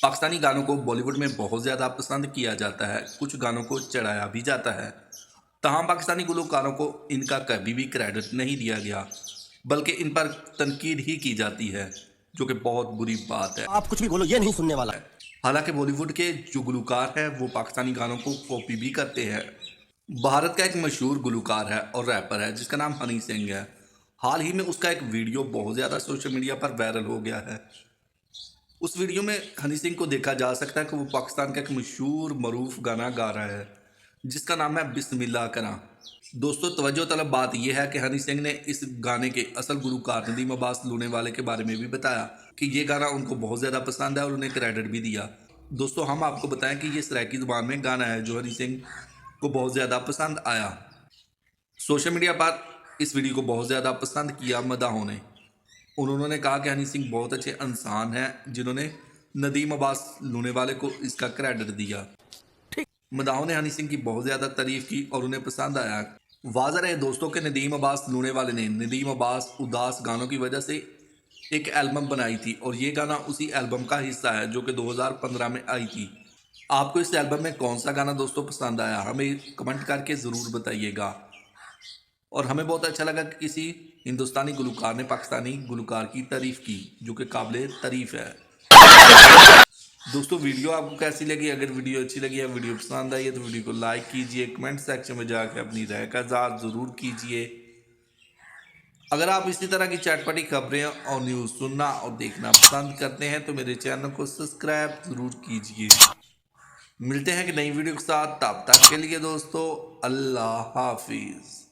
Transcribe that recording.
पाकिस्तानी गानों को बॉलीवुड में बहुत ज़्यादा पसंद किया जाता है, कुछ गानों को चढ़ाया भी जाता है। तमाम पाकिस्तानी गुलकारों को इनका कभी भी क्रेडिट नहीं दिया गया, बल्कि इन पर तनकीद ही की जाती है, जो कि बहुत बुरी बात है। आप कुछ भी बोलो, ये नहीं सुनने वाला। हालांकि बॉलीवुड के जो गुलकार हैं वो पाकिस्तानी गानों को कॉपी भी करते हैं। भारत का एक मशहूर गुलकार है और रैपर है जिसका नाम हनी सिंह है। हाल ही में उसका एक वीडियो बहुत ज़्यादा सोशल मीडिया पर वायरल हो गया है। उस वीडियो में हनी सिंह को देखा जा सकता है कि वो पाकिस्तान का एक मशहूर मरूफ गाना गा रहा है जिसका नाम है बिस्मिल्लाह करा। दोस्तों, तवज्जो तलब बात यह है कि हनी सिंह ने इस गाने के असल गुलकार नदीम अब्बास लूनेवाले के बारे में भी बताया कि ये गाना उनको बहुत ज़्यादा पसंद है और उन्हें क्रेडिट भी दिया। दोस्तों, हम आपको बताएं कि ये सराइकी ज़ुबान में गाना है जो हनी सिंह को बहुत ज़्यादा पसंद आया। सोशल मीडिया पर इस वीडियो को बहुत ज़्यादा पसंद किया मदाहों ने। उन्होंने कहा कि हनी सिंह बहुत अच्छे इंसान हैं जिन्होंने नदीम अब्बास लूनेवाले को इसका क्रेडिट दिया। मदाहों ने हनी सिंह की बहुत ज़्यादा तारीफ की और उन्हें पसंद आया। वाज़ह रहे दोस्तों के नदीम अब्बास लूनेवाले ने नदीम अब्बास उदास गानों की वजह से एक एल्बम बनाई थी और ये गाना उसी एल्बम का हिस्सा है जो कि 2015 में आई थी। आपको इस एल्बम में कौन सा गाना दोस्तों पसंद आया, हमें कमेंट करके ज़रूर बताइएगा। और हमें बहुत अच्छा लगा कि किसी हिंदुस्तानी गुलकार ने पाकिस्तानी गुलकार की तारीफ की, जो कि काबिल तारीफ है। दोस्तों, वीडियो आपको कैसी लगी? अगर वीडियो अच्छी लगी या वीडियो पसंद आई है तो वीडियो को लाइक कीजिए, कमेंट सेक्शन में जाकर अपनी राय का इज़हार ज़रूर कीजिए। अगर आप इसी तरह की चटपटी खबरें और न्यूज़ सुनना और देखना पसंद करते हैं तो मेरे चैनल को सब्सक्राइब ज़रूर कीजिए। मिलते हैं कि नई वीडियो के साथ, तब तक के लिए दोस्तों अल्लाह हाफिज़।